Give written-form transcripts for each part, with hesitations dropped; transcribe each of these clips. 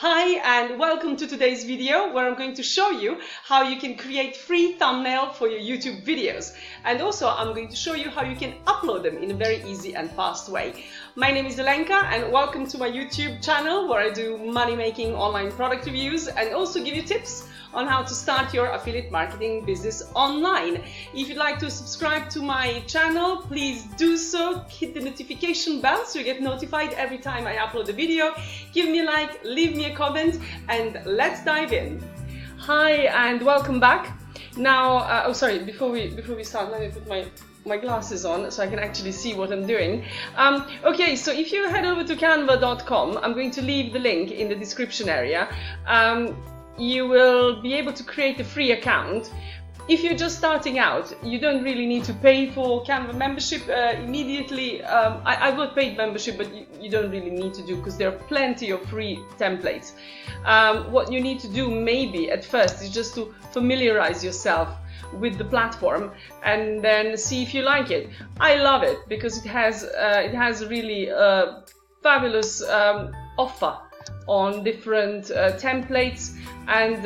Hi and welcome to today's video where I'm going to show you how you can create free thumbnail for your YouTube videos. And also I'm going to show you how you can upload them in a very easy and fast way. My name is Elenka and welcome to my YouTube channel where I do money-making online product reviews and also give you tips on how to start your affiliate marketing business online. If you'd like to subscribe to my channel, please do so. Hit the notification bell so you get notified every time I upload a video. Give me a like, leave me a comment, and let's dive in. Hi and welcome back. Now, before we start, let me put my glasses on so I can actually see what I'm doing. Okay, so if you head over to canva.com, I'm going to leave the link in the description area. You will be able to create a free account. If you're just starting out, you don't really need to pay for Canva membership immediately. I've got paid membership, but you don't really need to do because there are plenty of free templates. What you need to do maybe at first is just to familiarize yourself with the platform and then see if you like it. I love it because it has really fabulous offer on different templates, and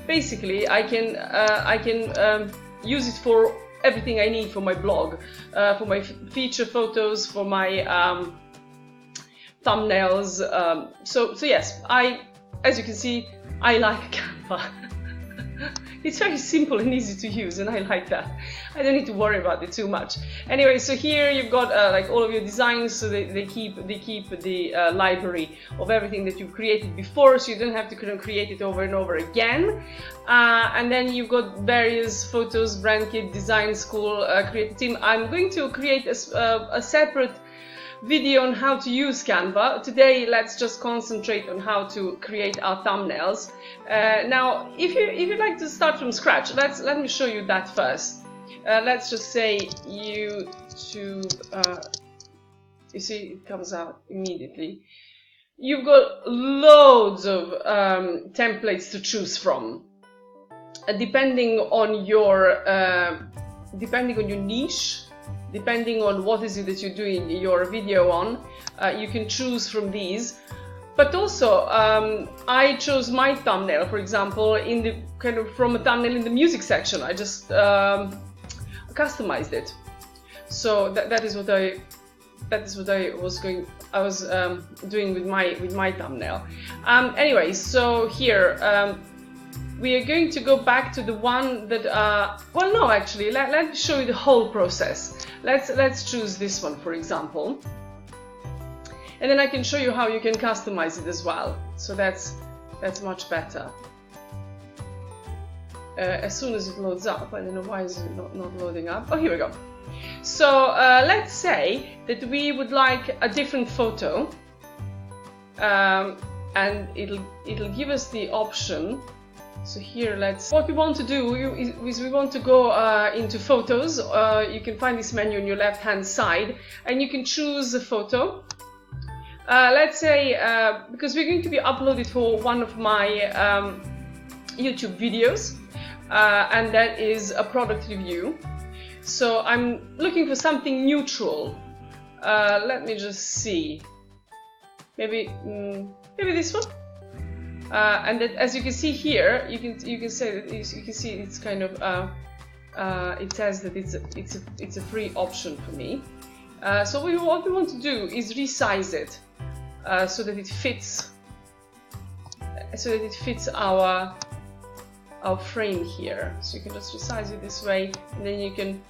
basically I can use it for everything I need for my blog, for my feature photos, for my thumbnails. So yes, as you can see, I like Canva. It's very simple and easy to use, and I like that. I don't need to worry about it too much. Anyway, so here you've got like all of your designs, so they keep the library of everything that you've created before, so you don't have to kind of create it over and over again. And then you've got various photos, brand kit, design school, create a team. I'm going to create a separate video on how to use Canva. Today let's just concentrate on how to create our thumbnails. Now if you'd like to start from scratch, let me show you that first. Let's just say YouTube, you see it comes out immediately. You've got loads of templates to choose from, depending on your niche. Depending on what is it that you're doing your video on, you can choose from these. But also, I chose my thumbnail, for example, in the from a thumbnail in the music section. I just customized it. So that is what I was doing with my thumbnail. Anyway, so here. We are going to go back to the one that, well, no, actually, let me show you the whole process. Let's choose this one, for example. And then I can show you how you can customize it as well. So that's much better. As soon as it loads up, I don't know why is it not loading up. Oh, here we go. So let's say that we would like a different photo. And it'll give us the option. So here, what we want to do is we want to go into photos. You can find this menu on your left hand side and you can choose a photo. Let's say, because we're going to be uploaded for one of my YouTube videos, and that is a product review. So I'm looking for something neutral. Let me just see. Maybe this one. And that, as you can see here, you can say that you can see it's kind of it says that it's a free option for me. So what we want to do is resize it so that it fits our frame here. So you can just resize it this way, and then you can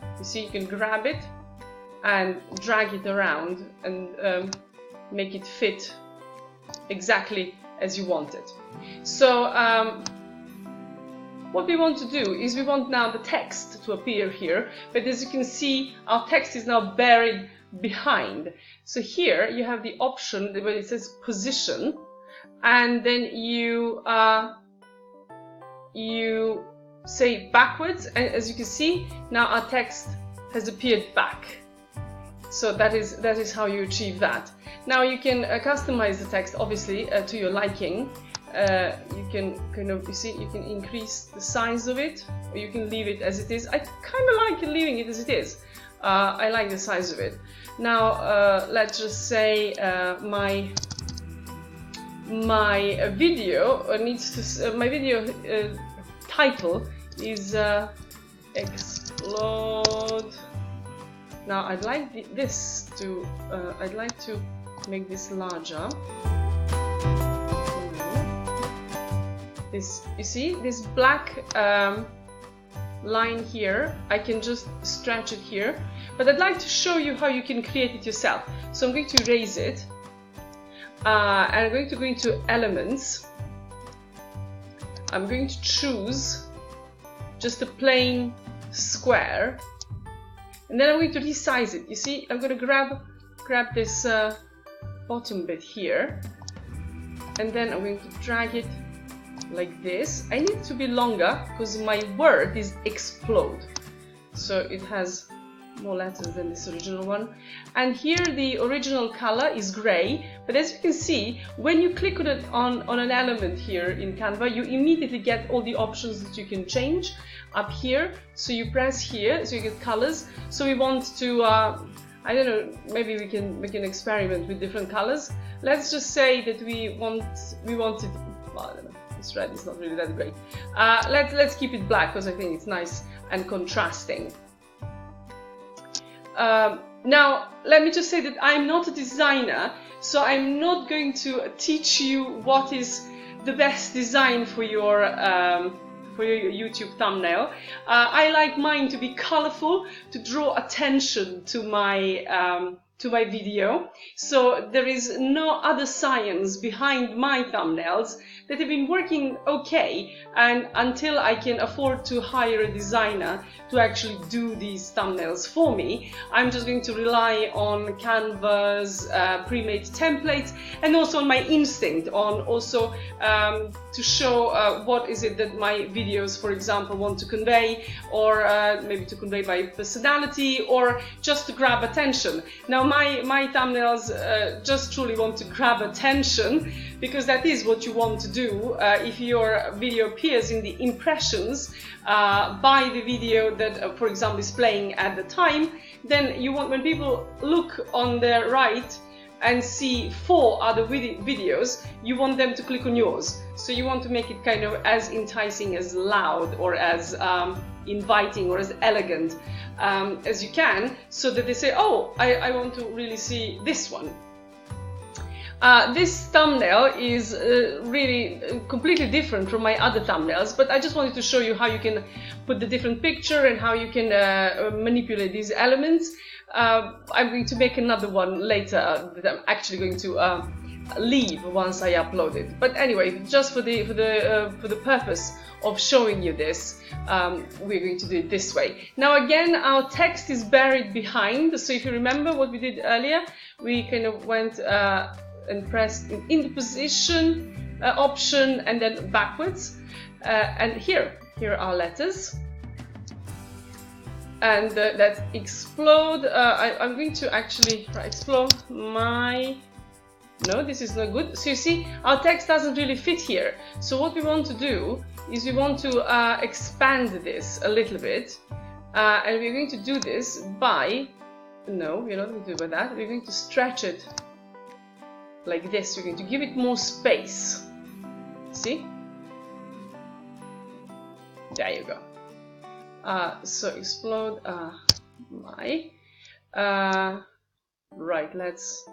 grab it and drag it around and make it fit exactly as you want it. So what we want to do is we want now the text to appear here, but as you can see, our text is now buried behind. So here you have the option where it says position, and then you say backwards, and as you can see, now our text has appeared back. So that is how you achieve that. Now you can customize the text, obviously, to your liking. You can you can increase the size of it, or you can leave it as it is. I kind of like leaving it as it is. I like the size of it. Now let's just say my my video needs to, my video title is explode. Now I'd like this to, I'd like to make this larger. This, you see, this black line here, I can just stretch it here, but I'd like to show you how you can create it yourself. So I'm going to erase it, and I'm going to go into elements. I'm going to choose just a plain square, and then I'm going to resize it. You see, I'm going to grab this bottom bit here, and then I'm going to drag it like this. I need it to be longer because my word is explode, so it has more letters than this original one. And here the original color is gray, but as you can see, when you click on it on an element here in Canva, you immediately get all the options that you can change up here. So you press here, so you get colors. So we want to I don't know, maybe we can experiment with different colors. Let's just say that we want it, well, I don't know, this red is not really that great. Let's keep it black because I think it's nice and contrasting. Now, let me just say that I'm not a designer, so I'm not going to teach you what is the best design for your YouTube thumbnail. I like mine to be colorful, to draw attention to my video. So there is no other science behind my thumbnails that have been working okay, and until I can afford to hire a designer to actually do these thumbnails for me, I'm just going to rely on Canva's pre-made templates, and also on my instinct on also to show what is it that my videos, for example, want to convey, or maybe to convey my personality, or just to grab attention. Now my thumbnails just truly want to grab attention, because that is what you want to do. If your video appears in the impressions by the video that, for example, is playing at the time, then you want, when people look on their right and see 4 other videos, you want them to click on yours. So you want to make it kind of as enticing, as loud, or as inviting, or as elegant as you can, so that they say, oh, I want to really see this one. This thumbnail is really completely different from my other thumbnails, but I just wanted to show you how you can put the different picture and how you can manipulate these elements. I'm going to make another one later that I'm actually going to leave once I upload it. But anyway, just for the purpose of showing you this, we're going to do it this way. Now again, our text is buried behind. So if you remember what we did earlier, we kind of went and pressed in the position option and then backwards, and here are letters, and that explode. I'm going to actually explode my, no, this is not good. So you see, our text doesn't really fit here. So what we want to do is we want to expand this a little bit, and we're going to do this by, no, we're not going to do by that, we're going to stretch it like this. We're going to give it more space. See? There you go. So explode my. Right, let's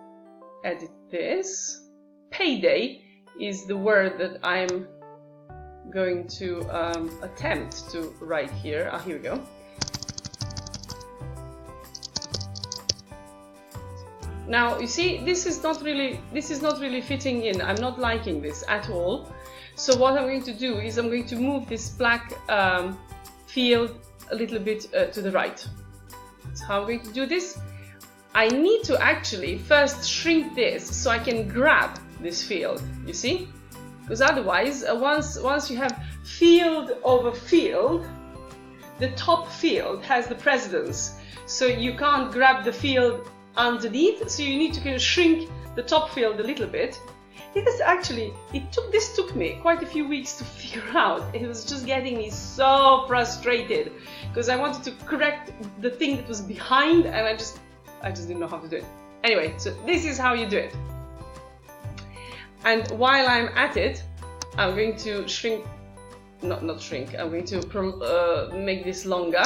edit this. Payday is the word that I'm going to attempt to write here. Here we go. Now you see, this is not really fitting in. I'm not liking this at all. So what I'm going to do is I'm going to move this black field a little bit to the right. So how I'm going to do this? I need to actually first shrink this so I can grab this field. You see? Because otherwise, once you have field over field, the top field has the precedence. So you can't grab the field underneath, so you need to kind of shrink the top field a little bit. This took me quite a few weeks to figure out. It was just getting me so frustrated because I wanted to correct the thing that was behind, and I just didn't know how to do it. Anyway, so this is how you do it. And while I'm at it, I'm going to shrink, not shrink, I'm going to make this longer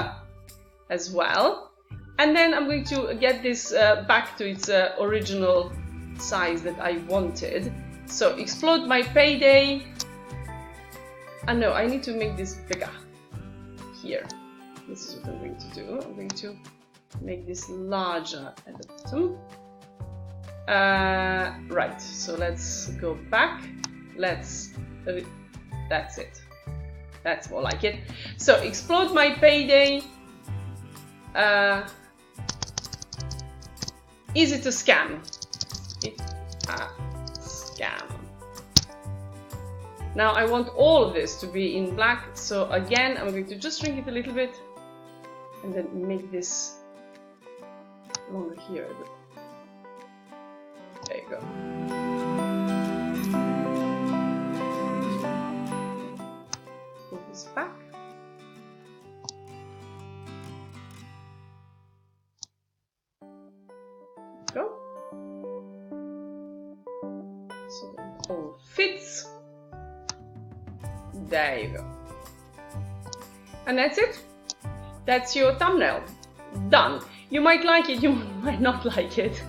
as well. And then I'm going to get this back to its original size that I wanted. So explode my payday. And no, I need to make this bigger here. This is what I'm going to do. I'm going to make this larger at the bottom. Right, so let's go back. That's it. That's more like it. So explode my payday. Is it a scam? It's a scam. Now I want all of this to be in black, so again I'm going to just shrink it a little bit and then make this longer here. There you go. Put this back. Go. So that it all fits. There you go. And that's it. That's your thumbnail. Done. You might like it, you might not like it.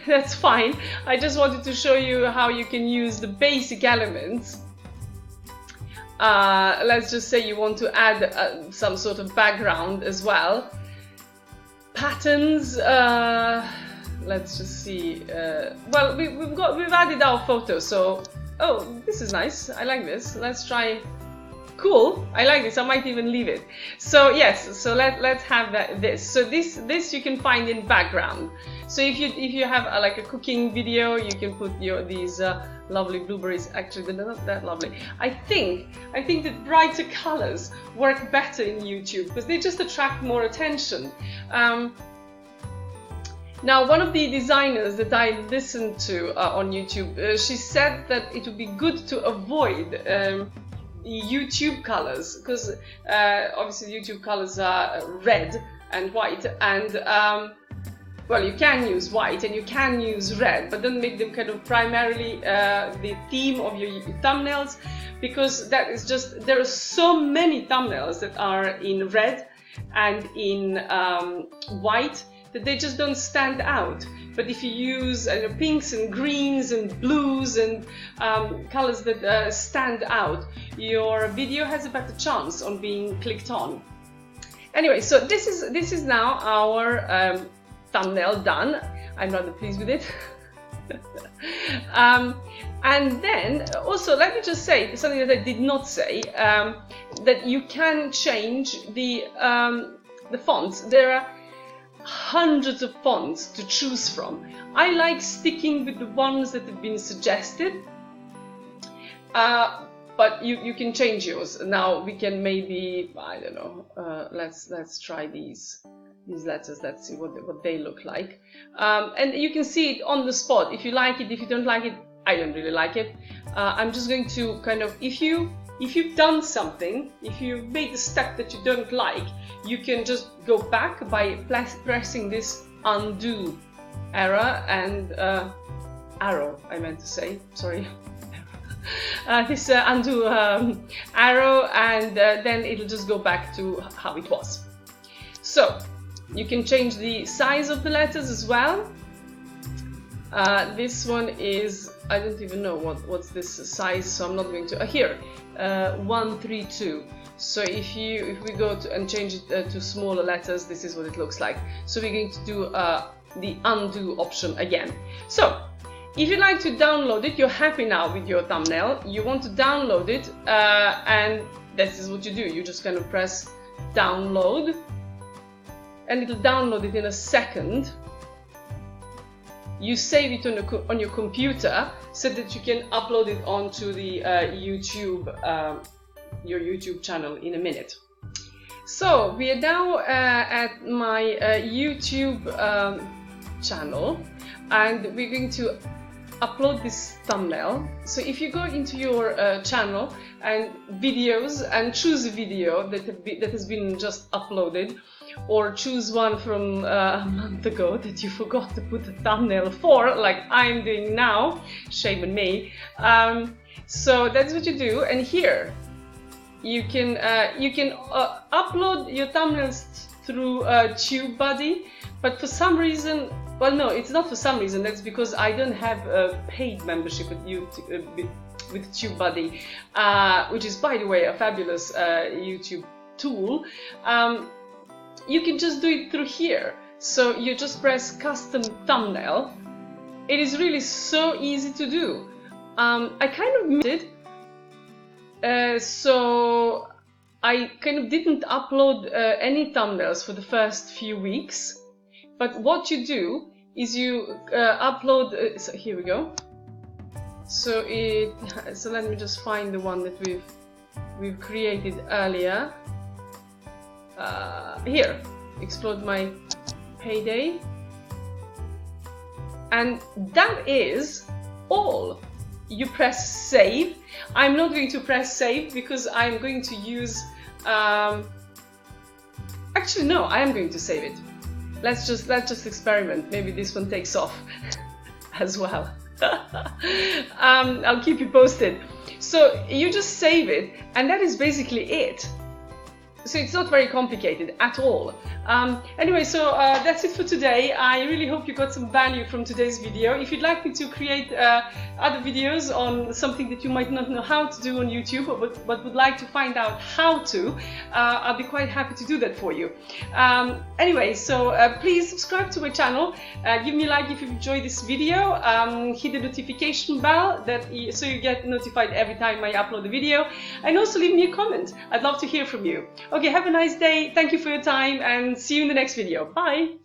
That's fine. I just wanted to show you how you can use the basic elements. Let's just say you want to add some sort of background as well. Patterns. Let's just see. Well, we've added our photo, so oh, this is nice. I like this. Let's try. Cool. I like this. I might even leave it. So yes. So let's have this. So this you can find in background. So if you have like a cooking video, you can put these lovely blueberries. Actually, they're not that lovely. I think that brighter colors work better in YouTube because they just attract more attention. Now, one of the designers that I listened to on YouTube, she said that it would be good to avoid YouTube colors because obviously YouTube colors are red and white, and well, you can use white and you can use red, but don't make them kind of primarily the theme of your thumbnails, because that is just, there are so many thumbnails that are in red and in white that they just don't stand out. But if you use pinks and greens and blues and colors that stand out, your video has a better chance on being clicked on. Anyway, so this is now our thumbnail done. I'm rather pleased with it. And then also let me just say something that I did not say, that you can change the fonts. There are hundreds of fonts to choose from. I like sticking with the ones that have been suggested, but you can change yours. Now we can maybe, I don't know, let's try these letters. Let's see what they look like, and you can see it on the spot if you like it. If you don't like it, I don't really like it. I'm just going to kind of, if you've done something, if you've made a step that you don't like, you can just go back by pressing this undo arrow and arrow, I meant to say, sorry. This undo arrow, and then it'll just go back to how it was. So you can change the size of the letters as well. This one is, I don't even know what's this size, so I'm not going to, here, 132. So if we go to and change it to smaller letters, this is what it looks like. So we're going to do the undo option again. So if you like to download it, you're happy now with your thumbnail, you want to download it, and this is what you do. You just kind of press download, and it'll download it in a second. You save it on your computer so that you can upload it onto the your YouTube channel in a minute. So we are now at my YouTube channel, and we're going to upload this thumbnail. So if you go into your channel and videos and choose a video that has been just uploaded, or choose one from a month ago that you forgot to put a thumbnail for, like I'm doing now. Shame on me. So that's what you do, and here you can upload your thumbnails through TubeBuddy, but for some reason, well, no, it's not for some reason. That's because I don't have a paid membership with YouTube, with TubeBuddy, which is, by the way, a fabulous YouTube tool. You can just do it through here. So you just press custom thumbnail. It is really so easy to do. I kind of missed it, so I kind of didn't upload any thumbnails for the first few weeks. But what you do is you upload. So here we go. So let me just find the one that we've created earlier. Here, explode my payday, and that is all. You press save. I'm not going to press save because I'm going to use. Actually, no, I am going to save it. Let's just experiment. Maybe this one takes off as well. I'll keep you posted. So you just save it, and that is basically it. So it's not very complicated at all. Anyway, so that's it for today. I really hope you got some value from today's video. If you'd like me to create other videos on something that you might not know how to do on YouTube, but would like to find out how to, I'll be quite happy to do that for you. Anyway, so please subscribe to my channel. Give me a like if you've enjoyed this video. Hit the notification bell so you get notified every time I upload a video. And also leave me a comment. I'd love to hear from you. Okay, have a nice day. Thank you for your time, and see you in the next video. Bye!